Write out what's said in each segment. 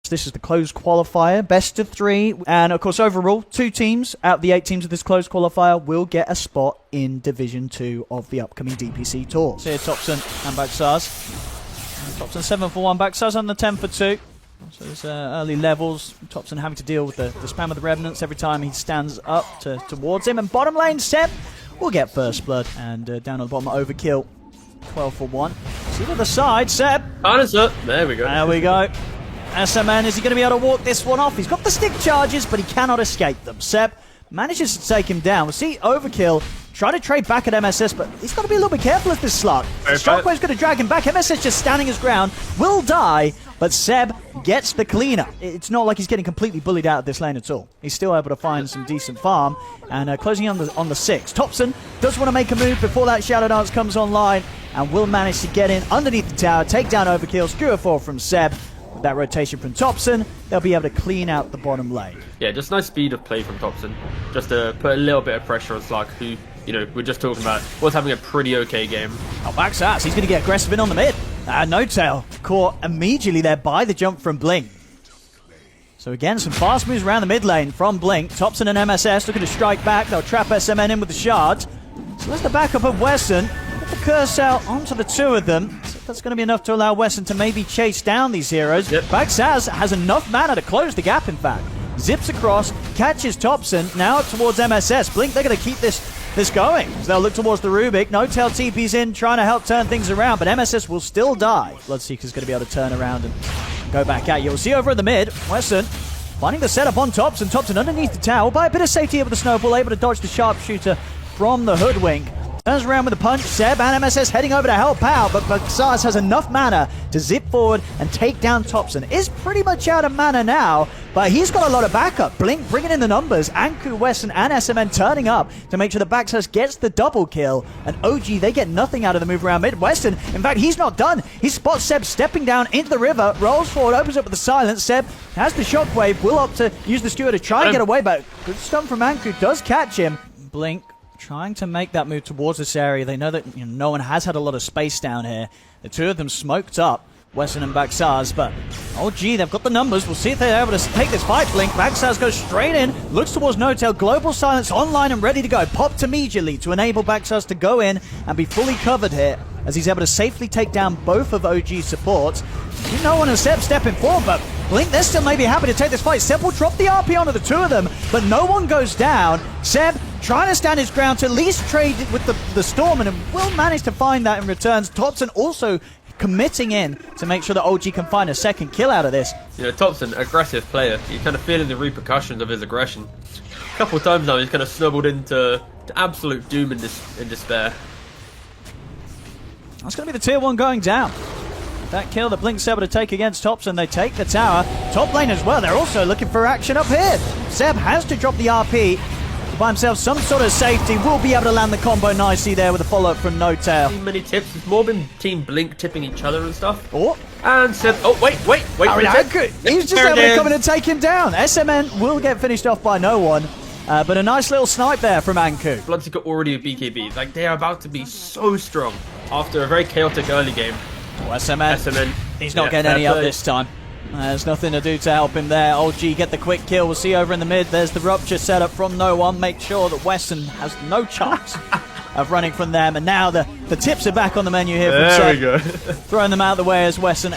This is the closed qualifier, best of 3. And of course, overall, 2 teams out of the 8 teams of this closed qualifier will get a spot in Division 2 of the upcoming DPC tour. So here, TOPSON and Baxaz. TOPSON 7 for 1, Baxaz on the 10 for 2. So there's early levels. TOPSON having to deal with the spam of the Revenants every time he stands up towards him. And bottom lane, Seb will get first blood. And down on the bottom, Overkill, 12 for 1. See to the side, Seb. Answer. There we go. There we go. SMN, is he going to be able to walk this one off? He's got the stick charges, but he cannot escape them. Seb manages to take him down. We'll see Overkill try to trade back at MSS, but he's got to be a little bit careful with this slug. Shockwave's going to drag him back. MSS just standing his ground, will die, but Seb gets the cleaner. It's not like he's getting completely bullied out of this lane at all. He's still able to find some decent farm, and closing on the 6. TOPSON does want to make a move before that Shadow Dance comes online, and will manage to get in underneath the tower, take down Overkill, screw a 4 from Seb. With that rotation from TOPSON, they'll be able to clean out the bottom lane. Yeah, just nice speed of play from TOPSON. Just to put a little bit of pressure on Slug, who, you know, we're just talking about, was having a pretty okay game. Oh, Baxaz, he's going to get aggressive in on the mid. NoTail caught immediately there by the jump from Blink. So again, some fast moves around the mid lane from Blink. TOPSON and MSS looking to strike back. They'll trap SMN in with the shards. So there's the backup of Wesson. Put the curse out onto the 2 of them. So that's going to be enough to allow Wesson to maybe chase down these heroes. Yep. Baxaz has enough mana to close the gap, in fact. Zips across, catches TOPSON, now up towards MSS. Blink, they're going to keep this going. So they'll look towards the Rubik. NoTail TP's in, trying to help turn things around, but MSS will still die. Bloodseeker's going to be able to turn around and go back at you. We'll see over at the mid, Wesson finding the setup on TOPSON. TOPSON underneath the tower, by a bit of safety over the snowball, able to dodge the sharpshooter from the Hoodwink. Turns around with a punch. Seb and MSS heading over to help out, but Baxaz has enough mana to zip forward and take down TOPSON. Is pretty much out of mana now, but he's got a lot of backup. Blink bringing in the numbers. Anku, Wesson, and SMN turning up to make sure that Baxaz gets the double kill. And OG, they get nothing out of the move around mid. Wesson, in fact, he's not done. He spots Seb stepping down into the river, rolls forward, opens up with the silence. Seb has the shockwave, will opt to use the skewer to try and get away, but good stun from Anku does catch him. Blink trying to make that move towards this area. They know that NoOne has had a lot of space down here. The 2 of them smoked up, Wesson and Baxaz, but oh gee, they've got the numbers. We'll see if they're able to take this fight. Blink, Baxaz goes straight in, looks towards NoTail, global silence online and ready to go. Popped immediately to enable Baxaz to go in and be fully covered here, as he's able to safely take down both of OG's supports. NoOne and Seb stepping forward, but Blink, they're still maybe happy to take this fight. Seb will drop the RP onto the 2 of them, but NoOne goes down. Seb trying to stand his ground to at least trade with the Storm, and will manage to find that in returns. TOPSON also committing in to make sure that OG can find a second kill out of this. You know, TOPSON, aggressive player. You're kind of feeling the repercussions of his aggression. A couple of times now he's kind of snowballed into absolute doom and despair. That's going to be the tier 1 going down. That kill that Blink's able to take against TOPSON, they take the tower. Top lane as well, they're also looking for action up here. Seb has to drop the RP to buy himself some sort of safety. Will be able to land the combo nicely there with a follow-up from NoTail. Too many tips. It's more been Team Blink tipping each other and stuff. Oh. And Seb, oh wait for it. He's just able to come in and take him down. SMN will get finished off by NoOne. But a nice little snipe there from Anku. Bloodseeker already a BKB. Like, they are about to be so strong after a very chaotic early game. Oh, SMN. He's not getting any up this time. There's nothing to do to help him there. OG get the quick kill. We'll see over in the mid. There's the rupture setup from NoOne. Make sure that Wesson has no chance of running from them. And now the tips are back on the menu here. There we go. Throwing them out of the way as Wesson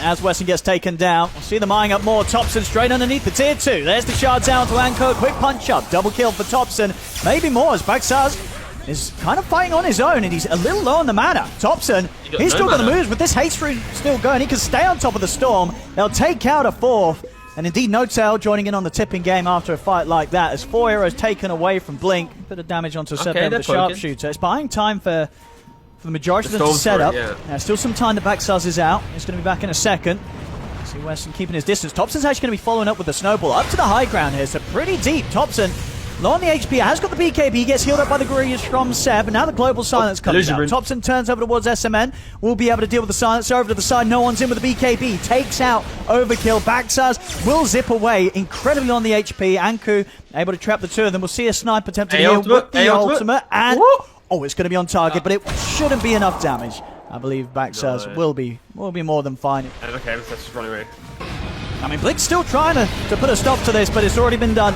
gets taken down. We'll see them eyeing up more. TOPSON straight underneath the tier 2. There's the shards down to Anko. Quick punch up. Double kill for TOPSON. Maybe more as Baxaz is kind of fighting on his own, and he's a little low on the mana. TOPSON, he's still got the moves, with this haste rune still going. He can stay on top of the Storm. They'll take out a 4th. And indeed, NoTail joining in on the tipping game after a fight like that, as 4 heroes taken away from Blink. Bit of damage onto Seb with the sharpshooter. It's buying time for the majority of them to set up. Still some time that Baxaz is out. He's going to be back in a second. See Wesson keeping his distance. TOPSON's actually going to be following up with the snowball up to the high ground here, so pretty deep. TOPSON low on the HP, has got the BKB, he gets healed up by the Guerrillas from Seb, and now the global silence comes out. TOPSON turns over towards SMN, will be able to deal with the silence. Over to the side, NoOne's in with the BKB, takes out Overkill. Baxaz will zip away, incredibly on the HP. Anku able to trap the 2 of them. We'll see a snipe attempt to heal with the ultimate, and oh, it's going to be on target, but it shouldn't be enough damage. I believe Baxaz will be more than fine. Okay, let's just run away. I mean, Blink's still trying to put a stop to this, but it's already been done.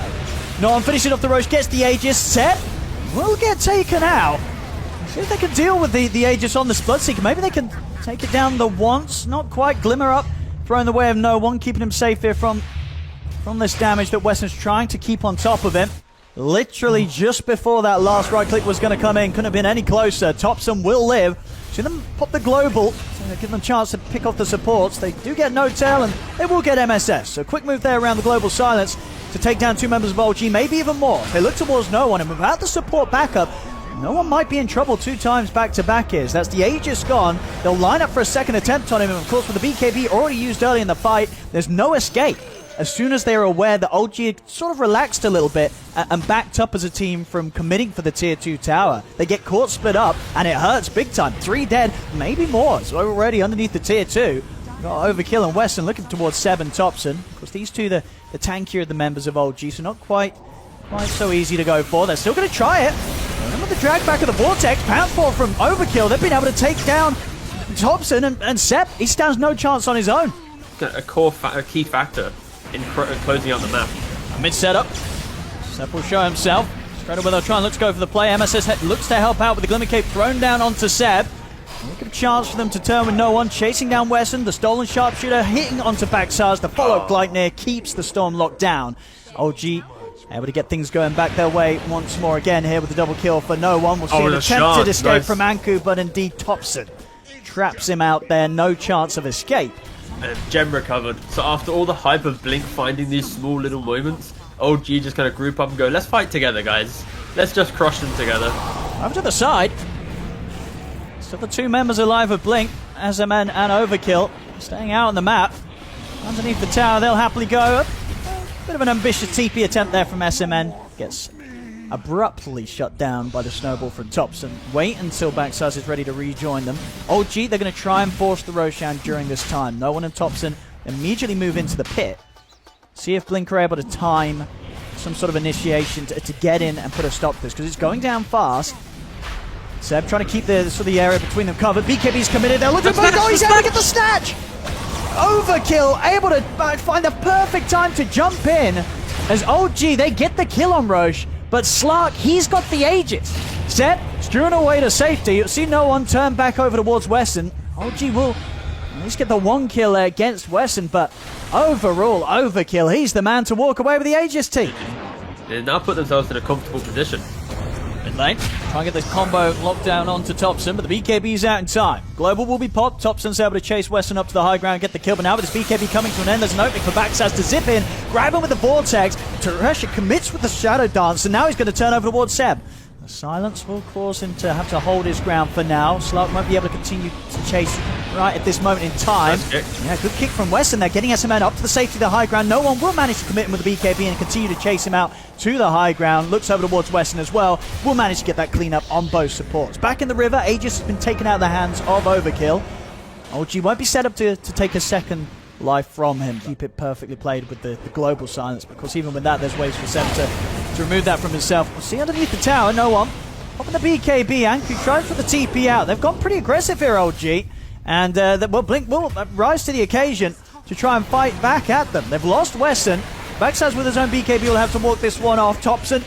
NoOne finishing off the Roche, gets the Aegis. Set will get taken out. See if they can deal with the Aegis on the Bloodseeker. Maybe they can take it down the once. Not quite. Glimmer up, throwing the way of NoOne, keeping him safe here from this damage that Weston's trying to keep on top of him. Literally just before that last right click was going to come in. Couldn't have been any closer. TOPSON will live. See them pop the global. So give them a chance to pick off the supports. They do get no tail and they will get MSS. So quick move there around the global silence to take down 2 members of OG. Maybe even more. They look towards NoOne, and without the support backup, NoOne might be in trouble 2 times back-to-back here. That's the Aegis gone. They'll line up for a second attempt on him. And of course, with the BKB already used early in the fight, there's no escape. As soon as they are aware that OG had sort of relaxed a little bit and backed up as a team from committing for the tier 2 tower, they get caught split up, and it hurts big time. 3 dead, maybe more. So already underneath the tier 2. Got Overkill and Weston looking towards Seb and TOPSON. Of course, these two, the tankier of the members of OG, so not quite so easy to go for. They're still going to try it. Remember the drag back of the Vortex. Pound fall from Overkill. They've been able to take down TOPSON, and Seb, he stands no chance on his own. A key factor in closing out the map. Mid setup. Seb will show himself. Straight away they'll try and let's go for the play. MSS looks to help out with the Glimmer Cape thrown down onto Seb. Look at a chance for them to turn with NoOne. Chasing down Wesson. The stolen sharpshooter hitting onto Baxars. The follow-up Gleipnir keeps the storm locked down. OG able to get things going back their way once more again here with the double kill for NoOne. We'll see an attempted escape from Anku, but indeed TOPSON traps him out there. No chance of escape. And gem recovered. So after all the hype of Blink finding these small little moments, OG just kind of group up and go, let's fight together, guys. Let's just crush them together. Over to the side. Still the 2 members alive of Blink, SMN and Overkill, staying out on the map. Underneath the tower, they'll happily go. A bit of an ambitious TP attempt there from SMN. Gets abruptly shut down by the snowball from TOPSON. Wait until Baxars is ready to rejoin them. OG, they're going to try and force the Roshan during this time. NoOne and TOPSON immediately move into the pit. See if Blink are able to time some sort of initiation to get in and put a stop to this, because it's going down fast. Seb trying to keep the area between them covered. BKB's committed. They're looking for oh, he's able to get the snatch! Overkill able to find the perfect time to jump in as OG, they get the kill on Roche, but Slark, he's got the Aegis. Seb strewn away to safety. You'll see NoOne turn back over towards Wesson. OG will at least get the 1 kill against Wesson, but overall, Overkill, he's the man to walk away with the Aegis team. They now put themselves in a comfortable position. Mid lane, try and get this combo locked down onto TOPSON, but the BKB's out in time. Global will be popped. TOPSON's able to chase Weston up to the high ground and get the kill, but now with this BKB coming to an end, there's an opening for Baxas to zip in, grab him with the Vortex. Teresha commits with the Shadow Dance, and now he's going to turn over towards Seb. The silence will cause him to have to hold his ground for now. Slark won't be able to continue to chase right at this moment in time. Yeah, good kick from Weston there, getting SMN up to the safety of the high ground. NoOne will manage to commit him with the BKB and continue to chase him out to the high ground. Looks over towards Weston as well. Will manage to get that clean up on both supports. Back in the river, Aegis has been taken out of the hands of Overkill. OG won't be set up to take a second life from him. Keep it perfectly played with the global silence, because even with that, there's ways for Seb to remove that from himself. We'll see underneath the tower, NoOne popping the BKB. Anku tries for the TP out. They've gone pretty aggressive here, OG. And Blink will rise to the occasion to try and fight back at them. They've lost Wesson. Baxas with his own BKB will have to walk this one off. TOPSON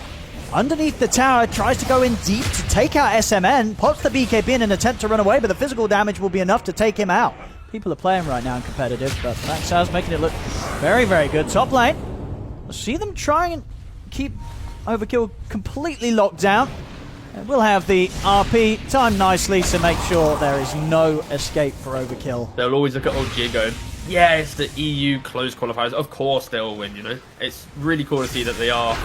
underneath the tower tries to go in deep to take out SMN. Pops the BKB in an attempt to run away, but the physical damage will be enough to take him out. People are playing right now in competitive, but Baxas making it look very, very good. Top lane, we'll see them try and keep Overkill completely locked down. And we'll have the RP timed nicely to make sure there is no escape for Overkill. They'll always look at OG going, yeah, it's the EU closed qualifiers. Of course they'll win, you know. It's really cool to see that they are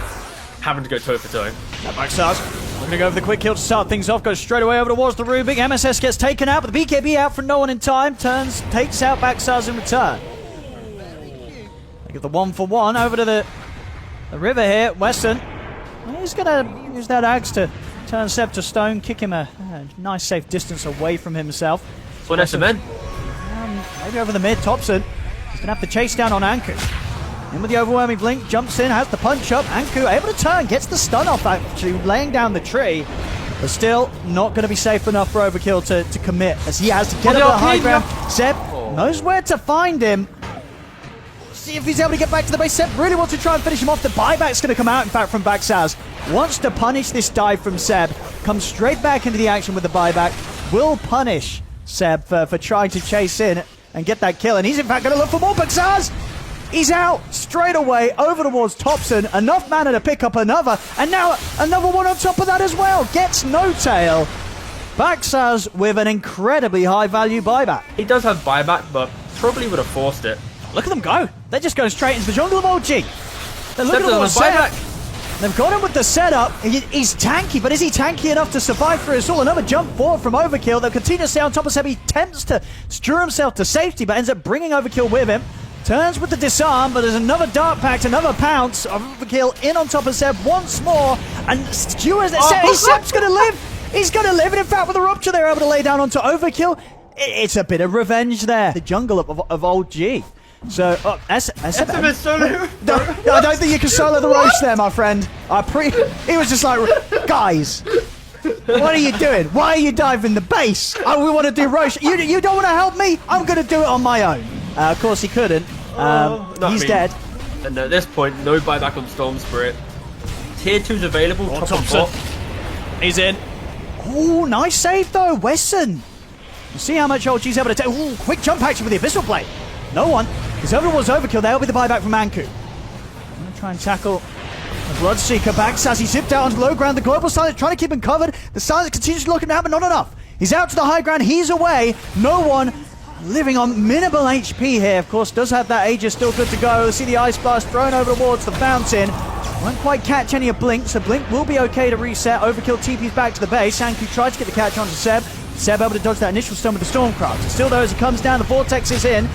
having to go toe for toe. Baxas, we're going to go for the quick kill to start things off. Goes straight away over towards the Rubik. MSS gets taken out, but the BKB out for NoOne in time. Turns, takes out Baxas in return. They get the 1-for-1 over to the river here. Weston, he's going to use that axe to turn Seb to stone, kick him a nice safe distance away from himself. What SMN? Maybe over the mid. TOPSON, he's going to have to chase down on Anku. In with the overwhelming Blink, jumps in, has the punch up. Anku able to turn, gets the stun off actually, laying down the tree. But still not going to be safe enough for Overkill to commit, as he has to get up to the high ground. Seb knows where to find him. see if he's able to get back to the base. Seb really wants to try and finish him off. The buyback's going to come out, in fact, from Baxaz. Wants to punish this dive from Seb. Comes straight back into the action with the buyback. Will punish Seb for trying to chase in and get that kill. And he's, in fact, going to look for more. Baxaz! He's out straight away over towards TOPSON. Enough mana to pick up another. And now another one on top of that as well. Gets no tail. Baxaz with an incredibly high value buyback. He does have buyback, but probably would have forced it. Look at them go. They're just going straight into the jungle of OG. They're looking at what's setup. They've got him with the setup. He's tanky, but is he tanky enough to survive through us all? Another jump forward from Overkill. They'll continue to stay on top of Seb. He attempts to steer himself to safety, but ends up bringing Overkill with him. Turns with the disarm, but there's another Dark Pact, another pounce. Overkill in on top of Seb once more. And Stewart, Seb's going to live. He's going to live. And in fact, with the rupture, they're able to lay down onto Overkill. It's a bit of revenge there. The jungle of old G. So, SM solo. No, I don't think you can solo the Roche there, my friend. He was just like, guys, what are you doing? Why are you diving the base? We want to do Roche. You don't want to help me? I'm going to do it on my own. Of course, he couldn't. He's dead. And at this point, no buyback on Storm Spirit. Tier 2's available. Top on bot. He's in. Oh, nice save though, Wesson. You see how much OG's able to take. Ooh, quick jump action with the Abyssal Blade. NoOne. Because everyone's overkill. There'll be the buyback from Anku. I'm going to try and tackle the Bloodseeker back. Sassy zipped out on low ground. The Global Silence trying to keep him covered. The Silence continues to look him down, but not enough. He's out to the high ground. He's away. NoOne living on minimal HP here. Of course, does have that Aegis still good to go. See the Ice Blast thrown over towards the fountain. Won't quite catch any of Blink, so Blink will be okay to reset. Overkill TP's back to the base. Anku tried to get the catch onto Seb. Seb able to dodge that initial stun with the Stormcraft. Still though, as he comes down, the Vortex is in.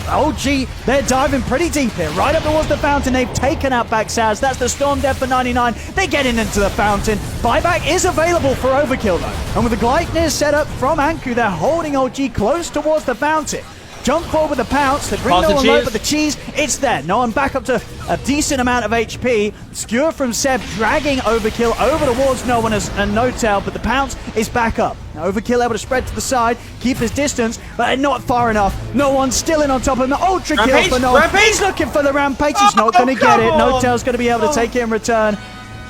OG, they're diving pretty deep here. Right up towards the fountain. They've taken out Baxaz. That's the Storm Death for 99. They're getting into the fountain. Buyback is available for Overkill though. And with the Gleipnir set up from Anku, they're holding OG close towards the fountain. Jump forward with the pounce. They bring NoOne low, but the cheese, it's there. NoOne back up to a decent amount of HP. Skewer from Seb, dragging Overkill over towards NoOne and no tail, but the pounce is back up. Now Overkill able to spread to the side, keep his distance, but not far enough. NoOne still in on top of him. Ultra kill for NoOne. He's looking for the rampage. He's not going to get it. No tail's going to be able to take it in return.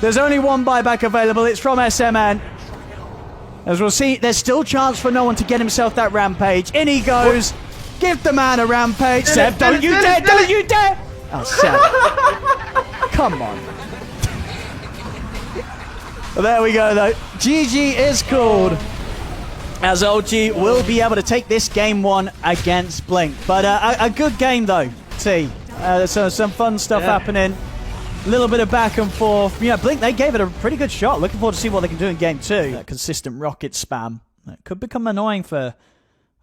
There's only one buyback available. It's from SMN. As we'll see, there's still chance for NoOne to get himself that rampage. In he goes. Give the man a rampage. Seb, don't you dare! Don't you dare! Oh, Seb. Come on. Well, there we go, though. GG is called. As OG will be able to take this game one against Blink. But a good game, though, T. So some fun stuff happening. A little bit of back and forth. Yeah, Blink, they gave it a pretty good shot. Looking forward to see what they can do in game two. That consistent rocket spam. It could become annoying for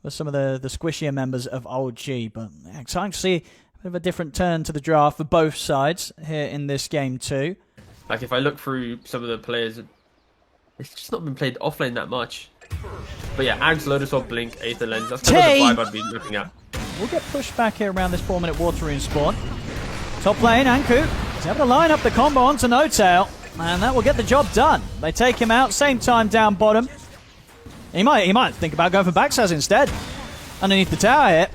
some of the squishier members of OG, but exciting to see a bit of a different turn to the draft for both sides here in this game too. Like if I look through some of the players, it's just not been played offlane that much. But yeah, Ags, Lotus or Blink, Aether Lens, that's kind of the vibe I'd be looking at. We'll get pushed back here around this 4-minute water rune spawn. Top lane, Anku is able to line up the combo onto No Tail, and that will get the job done. They take him out, same time down bottom. He might think about going for Baxaz instead. Underneath the tower here.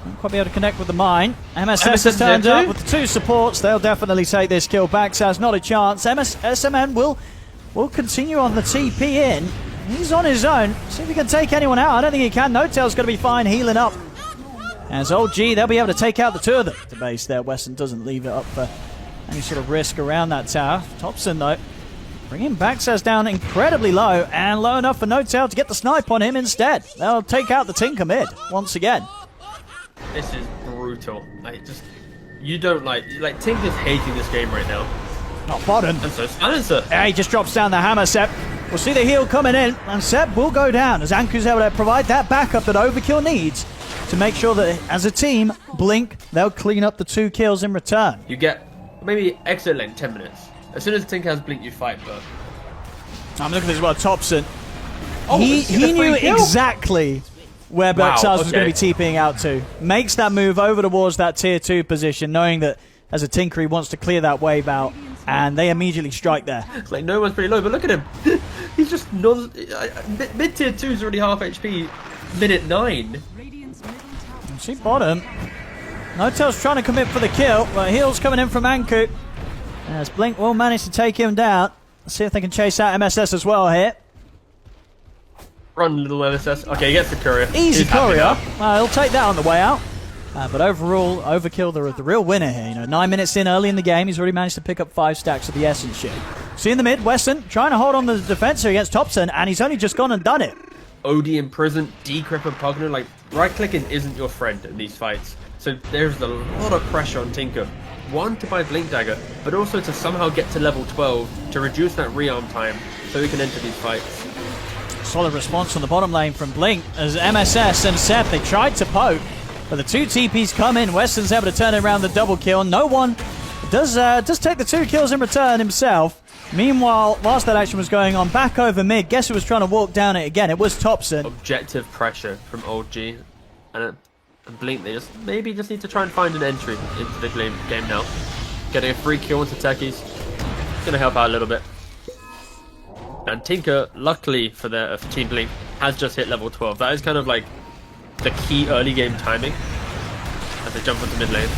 Won't quite be able to connect with the mine. MSS has turned up with the two supports. They'll definitely take this kill. Baxaz, not a chance. SMN will continue on the TP in. He's on his own. See if he can take anyone out. I don't think he can. No Tail's going to be fine healing up. As OG, they'll be able to take out the two of them. The base there. Wesson doesn't leave it up for any sort of risk around that tower. TOPSON, though, bringing Baxaz down incredibly low, and low enough for No Tail to get the snipe on him instead. They'll take out the Tinker mid once again. This is brutal. You don't like Tinker's hating this game right now. Not bottom. And so Silencer. Yeah, he just drops down the hammer, Seb. We'll see the heal coming in, and Seb will go down as Anku's able to provide that backup that Overkill needs to make sure that as a team, Blink, they'll clean up the 2 kills in return. You get maybe exit lane 10 minutes. As soon as Tinker has Blink, you fight, but I'm looking at this as well. TOPSON. Oh, he knew exactly where Baxaz was going to be TPing out to. Makes that move over towards that tier 2 position, knowing that as a Tinker he wants to clear that wave out, and they immediately strike there. It's like no one's pretty low, but look at him. He's just mid tier 2 is already half HP. Minute 9. See bottom. NoTail's trying to commit for the kill, but heals coming in from Anku. As Blink will manage to take him down. Let's see if they can chase out MSS as well here. Run, little MSS. Okay, he gets the courier. Easy courier. He'll take that on the way out. But overall, Overkill, the real winner here. You know, 9 minutes in early in the game, he's already managed to pick up 5 stacks of the Essence shit. See in the mid, Wesson trying to hold on the defense here against TOPSON, and he's only just gone and done it. OD imprisoned, decrypt and Pugner. Like, right-clicking isn't your friend in these fights. So there's a lot of pressure on Tinker. One, to buy Blink Dagger, but also to somehow get to level 12 to reduce that rearm time so he can enter these fights. Solid response on the bottom lane from Blink as MSS and Seth, they tried to poke, but the 2 TPs come in. Weston's able to turn around the double kill. NoOne does take the 2 kills in return himself. Meanwhile, whilst that action was going on, back over mid, guess who was trying to walk down it again? It was TOPSON. Objective pressure from Old G. And Blink, they maybe just need to try and find an entry into the game now. Getting a free kill into techies. Gonna help out a little bit. And Tinker, luckily for Team Blink, has just hit level 12. That is kind of like the key early game timing as they jump into mid lane.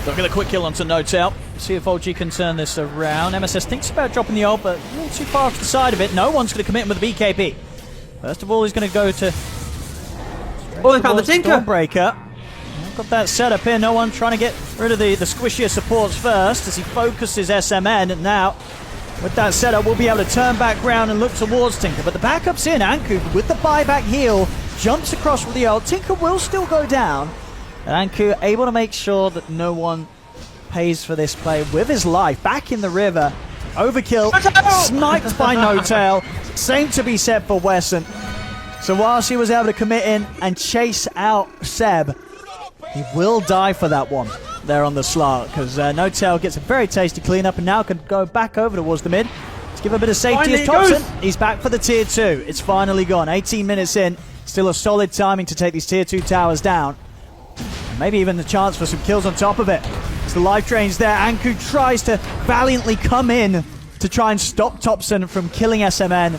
Look at the quick kill onto NoTail. See if OG can turn this around. MSS thinks about dropping the ult, but a little too far off the side of it. NoOne's going to commit him with the BKB. First of all, he's going to go to... Oh, they found the Tinker! Stormbreaker. Got that set up here. NoOne trying to get rid of the squishier supports first as he focuses SMN. And now, with that setup, we'll be able to turn back round and look towards Tinker. But the backup's in. Anku, with the buyback heal, jumps across with the ult. Tinker will still go down. And Anku able to make sure that NoOne pays for this play with his life. Back in the river. Overkill. Sniped by NoTail. Same to be said for Wesson. So whilst he was able to commit in and chase out Seb, he will die for that one there on the slot, because NoTail gets a very tasty cleanup and now can go back over towards the mid to give a bit of safety as TOPSON. He's back for the tier 2. It's finally gone. 18 minutes in. Still a solid timing to take these tier 2 towers down. And maybe even the chance for some kills on top of it. As the life drain's there, Anku tries to valiantly come in to try and stop TOPSON from killing SMN.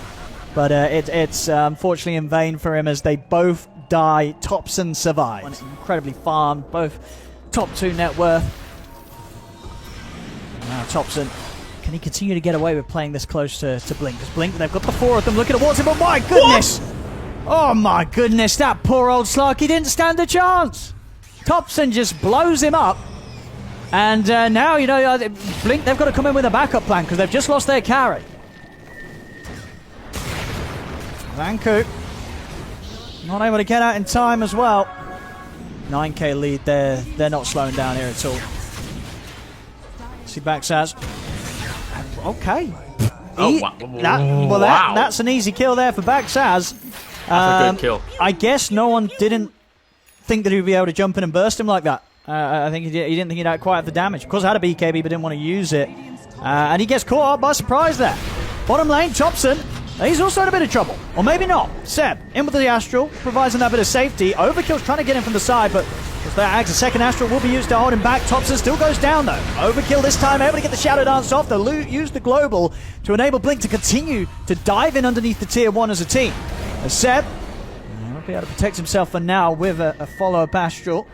But it's unfortunately in vain for him as they both die. TOPSON survives. Incredibly farmed, both top 2 net worth. Now TOPSON, can he continue to get away with playing this close to Blink? Because Blink, they've got the 4 of them looking towards him, but my goodness! What? Oh my goodness, that poor old Slarky didn't stand a chance! TOPSON just blows him up. And now, you know, Blink, they've got to come in with a backup plan because they've just lost their carry. Anku not able to get out in time as well. 9k lead there. They're not slowing down here at all. See Backsaz. Okay. That's an easy kill there for Backsaz. That's a good kill. I guess NoOne didn't think that he would be able to jump in and burst him like that. I think he didn't think he'd had quite have the damage. Of course, I had a BKB, but didn't want to use it. And he gets caught up by surprise there. Bottom lane, TOPSON. He's also in a bit of trouble. Or maybe not. Seb, in with the Astral, provides him that bit of safety. Overkill's trying to get him from the side, but if that acts, a second Astral will be used to hold him back. TOPSON still goes down, though. Overkill this time, able to get the Shadow Dance off. They'll use the Global to enable Blink to continue to dive in underneath the Tier 1 as a team. As Seb will be able to protect himself for now with a follow-up Astral.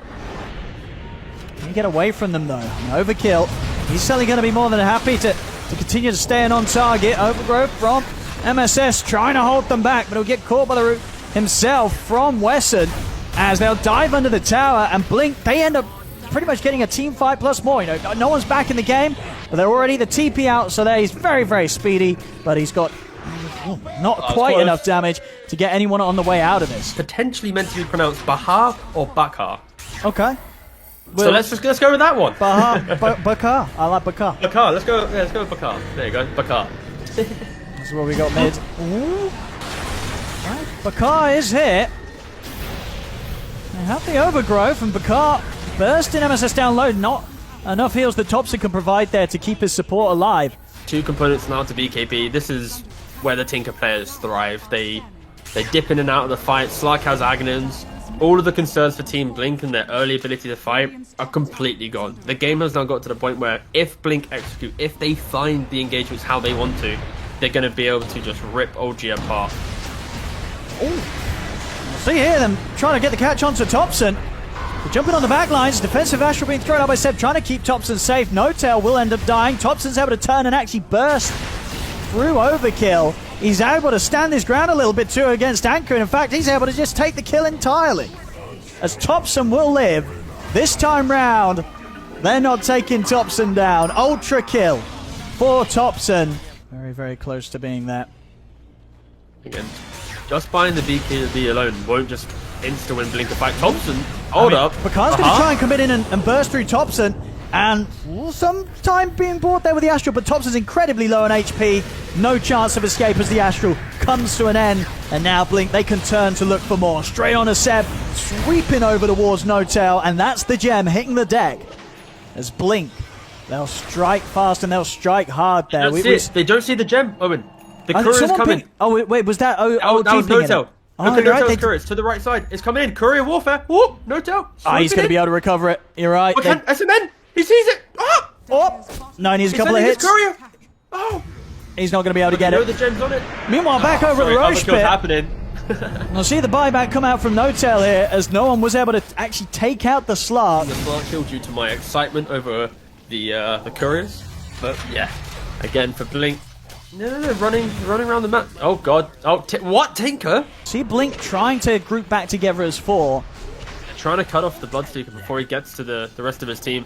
Can he get away from them, though? Overkill, he's certainly going to be more than happy to continue to stay in on target. Overgrowth from MSS trying to hold them back, but he'll get caught by the root himself from Wesson as they'll dive under the tower, and Blink, they end up pretty much getting a team fight plus more. You know, NoOne's back in the game, but they're already the TP out, so there he's very, very speedy, but he's got not quite enough damage to get anyone on the way out of this. Potentially meant to be pronounced Bahar or Bakar. Okay. So let's go with that one. Bakar. I like Bakar. Bakar. Let's go with Bakar. There you go, Bakar. That's what we got mid. Ooh. Right. Bakar is here. They have the overgrowth, and Bakar bursting MSS down low. Not enough heals that TOPSON can provide there to keep his support alive. 2 components now to BKB. This is where the Tinker players thrive. They dip in and out of the fight. Slark has Agnons. All of the concerns for Team Blink and their early ability to fight are completely gone. The game has now got to the point where if Blink execute, if they find the engagements how they want to, they're going to be able to just rip OG apart. See here them trying to get the catch onto TOPSON. Jumping on the back lines, defensive Astral being thrown out by Seb, trying to keep TOPSON safe. NoTail will end up dying. TOPSON's able to turn and actually burst through Overkill. He's able to stand his ground a little bit too against Anchor. In fact, he's able to just take the kill entirely. As TOPSON will live, this time round, they're not taking TOPSON down. Ultra kill for TOPSON. Very, very close to being that. Again, just buying the BKB alone won't just insta-win Blink a fight. TOPSON, hold up. Picard's going to try and come in and burst through TOPSON, and some time being brought there with the Astral, but TOPSON's incredibly low on HP. No chance of escape as the Astral comes to an end, and now Blink, they can turn to look for more. Straight on a Seb, sweeping over towards NoTail, and that's the gem hitting the deck. As Blink, they'll strike fast and they'll strike hard there. They don't see the gem, Owen. The courier's coming. Oh, wait, was that that was NoTail. Oh, look at right, NoTail's courier. It's to the right side. It's coming in. Courier warfare. Whoop, NoTail. Oh, he's going to be able to recover it. You're right. SMN. He sees it. Oh, no, he needs a couple of hits. Courier. Oh. He's not going to be able to get it. The gem's on it. Meanwhile, back over at the Roche pit. Happening. We'll see the buyback come out from NoTail here, as NoOne was able to actually take out the Slark. The Slark killed due to my excitement over the couriers. But yeah, again for Blink. No, running around the map. Oh god. Oh, what, Tinker? See Blink trying to group back together as 4. Trying to cut off the Bloodseeker before he gets to the rest of his team.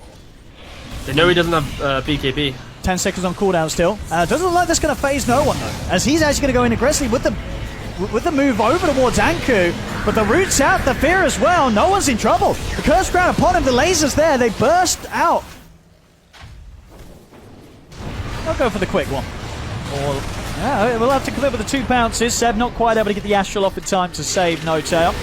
They know he doesn't have BKB. 10 seconds on cooldown still. Doesn't look like that's going to phase NoOne though, as he's actually going to go in aggressively with the move over towards Anku. But the root's out, the fear as well. NoOne's in trouble. The curse ground upon him, the lasers there, they burst out. I'll go for the quick one. Yeah, we'll have to commit with the 2 pounces. Seb not quite able to get the Astral off in time to save NoTail.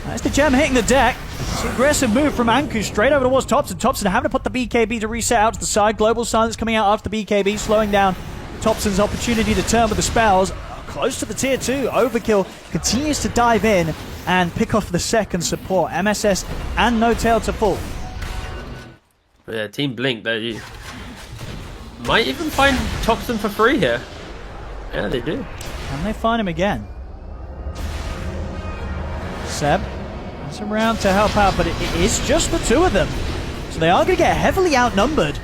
That's the gem hitting the deck. It's an aggressive move from Anku straight over towards TOPSON. TOPSON having to put the BKB to reset out to the side. Global Silence coming out after the BKB, slowing down TOPSON's opportunity to turn with the spells. Close to the tier 2. Overkill continues to dive in and pick off the second support. MSS and NoTail to full. But yeah, Team Blink, they might even find TOPSON for free here. Yeah, they do. And they find him again. Seb is around to help out, but it is just the 2 of them. So they are going to get heavily outnumbered.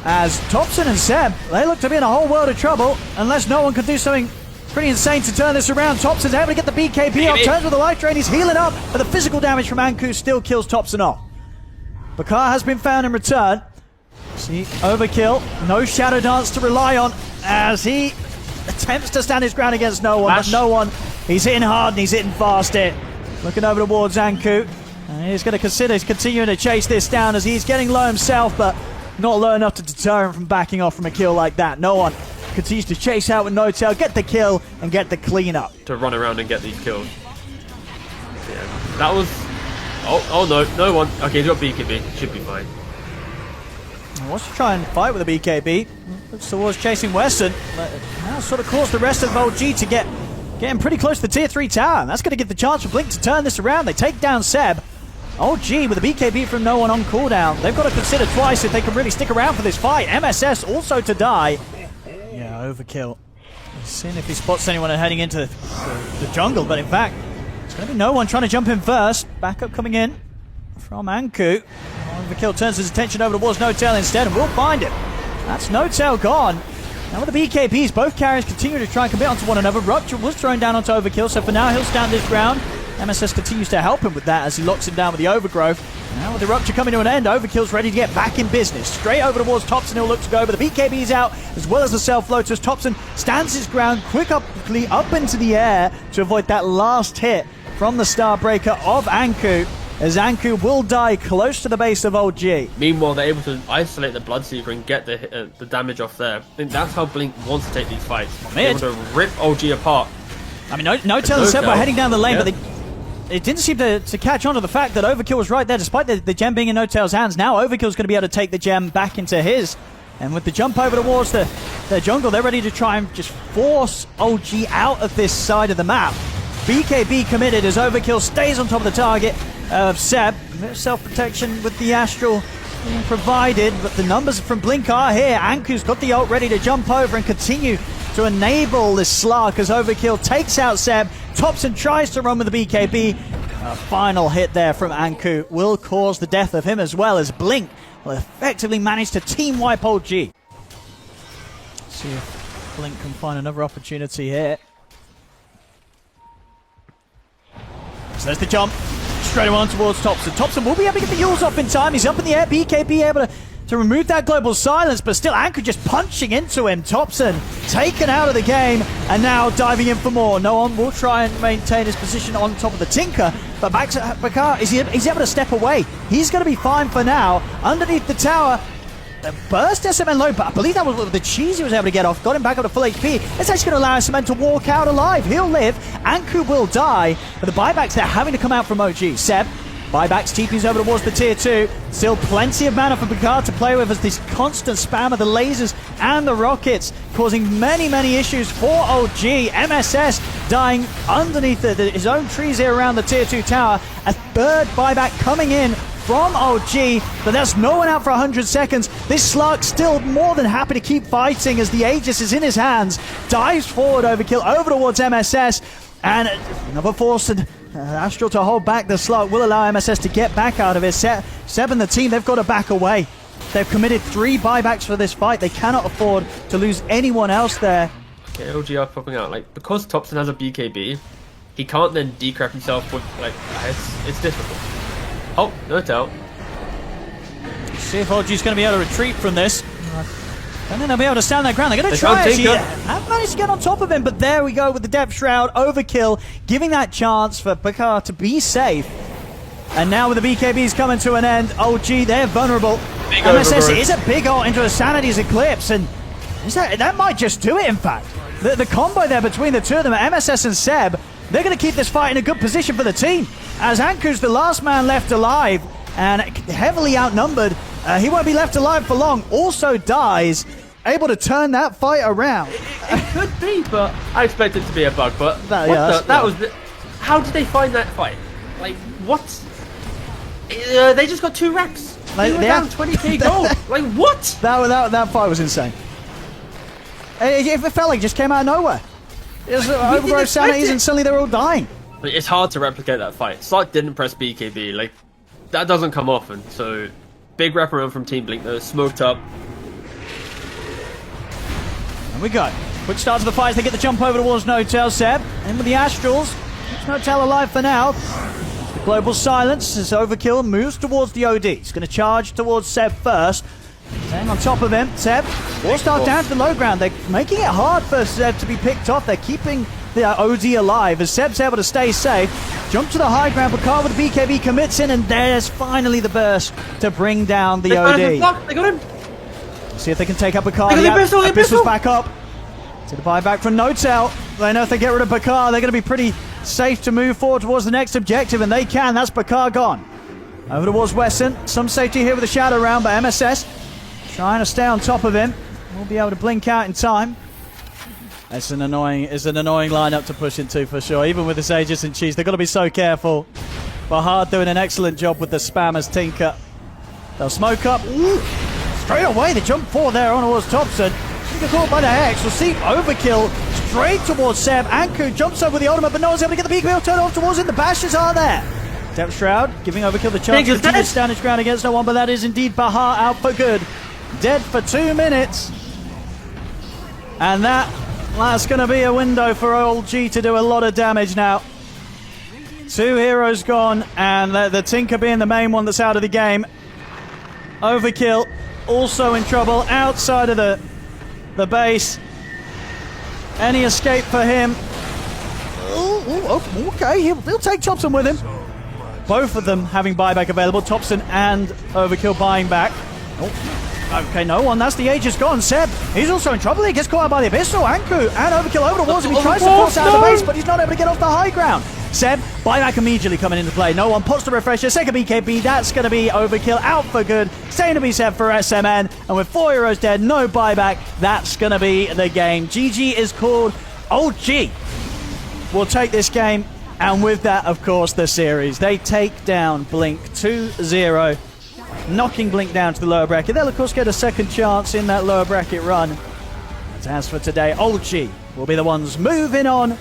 As TOPSON and Seb, they look to be in a whole world of trouble, unless NoOne can do something pretty insane to turn this around. TOPSON's able to get the BKB off, turns with the life drain, he's healing up, but the physical damage from Anku still kills TOPSON off. Bakar has been found in return. See, Overkill, no Shadow Dance to rely on, as he attempts to stand his ground against NoOne, but NoOne, he's hitting hard and he's hitting fast here. Looking over towards Anku, and he's going to consider continuing to chase this down as he's getting low himself, but not low enough to deter him from backing off from a kill like that. NoOne continues to chase out with NoTail, get the kill and get the cleanup. To run around and get these kills. Yeah, that was... Oh no, NoOne. Okay, he's got BKB, should be fine. Wants to try and fight with a BKB. Looks towards chasing Weston. Now sort of caused the rest of OG to get getting pretty close to the tier 3 tower. And that's going to give the chance for Blink to turn this around. They take down Seb. OG with a BKB from NoOne on cooldown. They've got to consider twice if they can really stick around for this fight. MSS also to die. Yeah, Overkill. Seeing if he spots anyone heading into the jungle, but in fact, it's going to be NoOne trying to jump in first. Backup coming in from Anku. Overkill turns his attention over towards NoTail instead, and we'll find him. That's NoTail gone. Now with the BKBs, both carriers continue to try and commit onto one another. Rupture was thrown down onto Overkill, so for now he'll stand his ground. MSS continues to help him with that as he locks him down with the Overgrowth. Now with the Rupture coming to an end, Overkill's ready to get back in business. Straight over towards TOPSON, he'll look to go, but the BKB's out, as well as the Self-Lotus. TOPSON stands his ground quickly up into the air to avoid that last hit from the Starbreaker of Anku, as Anku will die close to the base of OG. Meanwhile, they're able to isolate the Bloodseeker and get the damage off there. I think that's how Blink wants to take these fights. They're able to rip OG apart. I mean, NoTail and Seb were heading down the lane, but it didn't seem to catch on to the fact that Overkill was right there, despite the gem being in NoTail's hands. Now Overkill's going to be able to take the gem back into his. And with the jump over towards the jungle, they're ready to try and just force OG out of this side of the map. BKB committed as Overkill stays on top of the target of Seb. Self-protection with the Astral being provided, but the numbers from Blink are here. Anku's got the ult ready to jump over and continue to enable this Slark as Overkill takes out Seb. TOPSON tries to run with the BKB, A final hit there from Anku will cause the death of him, as well as Blink will effectively manage to team wipe OG. See if Blink can find another opportunity here. So there's the jump. Straight on towards TOPSON. TOPSON will be able to get the Yules off in time. He's up in the air. BKB able to remove that global silence, but still Anku just punching into him. TOPSON taken out of the game and now diving in for more. NoOne will try and maintain his position on top of the Tinker, but back to Bakar. He's able to step away. He's going to be fine for now. Underneath the tower, burst SMN low, but I believe that was the cheese he was able to get off. Got him back up to full HP. It's actually going to allow SMN to walk out alive. He'll live. Anku will die, but the buybacks, they're having to come out from OG. Seb, buybacks, TP's over towards the tier 2. Still plenty of mana for Picard to play with as this constant spam of the lasers and the rockets, causing many, many issues for OG. MSS dying underneath his own trees here around the tier 2 tower. A third buyback coming in from OG, but there's no one out for 100 seconds. This Slark still more than happy to keep fighting as the Aegis is in his hands. Dives forward, overkill over towards MSS, and another force and Astral to hold back the Slark will allow MSS to get back out of it. Seb and the team, they've got to back away. They've committed 3 buybacks for this fight. They cannot afford to lose anyone else there. Okay, OG are popping out. Like, because TOPSON has a BKB, he can't then decrep himself with, like, it's difficult. Oh, no doubt. See if OG's going to be able to retreat from this. And then they'll be able to stand their ground. They're going to try it. Have managed to get on top of him, but there we go with the Depth Shroud. Overkill, giving that chance for Bakar to be safe. And now with the BKBs coming to an end, OG, they're vulnerable. Big MSS is a big ult into a Sanity's Eclipse, and that might just do it, in fact. The combo there between the two of them, MSS and Seb, they're going to keep this fight in a good position for the team, as Anku's the last man left alive and heavily outnumbered. He won't be left alive for long. Also dies, able to turn that fight around. It could be, but I expect it to be a bug. But that was. How did they find that fight? Like, what? They just got 2 wrecks. They were down 20k gold. Like, what? That fight was insane. It felt like it just came out of nowhere. It was overgrowth sanities and suddenly they were all dying. It's hard to replicate that fight. Slark didn't press BKB. Like, that doesn't come often. So, big wraparound from Team Blink though. Smoked up. And we go. Quick start to the fight. They get the jump over towards NoTel. Seb in with the Astrals. Keeps NoTel alive for now. The global silence as Overkill moves towards the OD. He's going to charge towards Seb first. Staying on top of him, Seb will start down to the low ground. They're making it hard for Seb to be picked off. They're keeping the OD alive as Seb's able to stay safe. Jump to the high ground, Bakar with the BKB commits in, and there's finally the burst to bring down the OD. They got him. See if they can take up Bakar. Abyssals back up. To the buyback from NoTel. They know if they get rid of Bakar, they're going to be pretty safe to move forward towards the next objective, and they can. That's Bakar gone. Over towards Wesson. Some safety here with a shadow round, but MSS trying to stay on top of him. We'll be able to blink out in time. It's an annoying lineup to push into for sure. Even with this Aegis and Cheese, they've got to be so careful. Bahar doing an excellent job with the spammers Tinker. They'll smoke up. Ooh, straight away, the jump forward there on towards TOPSON. Tinker caught by the Hex. We'll see Overkill straight towards Seb. Anku jumps over the ultimate, but no one's able to get the BKB turn off towards him. The bashes are there. Depth Shroud giving Overkill the chance to continue to stand his ground against NoOne, but that is indeed Bahar out for good. Dead for 2 minutes. And that's going to be a window for OG to do a lot of damage now. 2 heroes gone, and the Tinker being the main one that's out of the game. Overkill also in trouble outside of the base. Any escape for him? Ooh, okay, he'll take TOPSON with him. Both of them having buyback available. TOPSON and Overkill buying back. Oh, okay, NoOne. That's the Aegis gone. Seb, he's also in trouble. He gets caught out by the Abyssal. Anku and Overkill over towards him. He tries to force out of the base, but he's not able to get off the high ground. Seb, buyback immediately coming into play. NoOne pots the refresher. Second BKB. That's going to be Overkill out for good. Staying to be Seb for SMN. And with 4 heroes dead, no buyback. That's going to be the game. GG is called. OG will take this game. And with that, of course, the series. They take down Blink 2-0. Knocking Blink down to the lower bracket. They'll, of course, get a second chance in that lower bracket run. But as for today, OG will be the ones moving on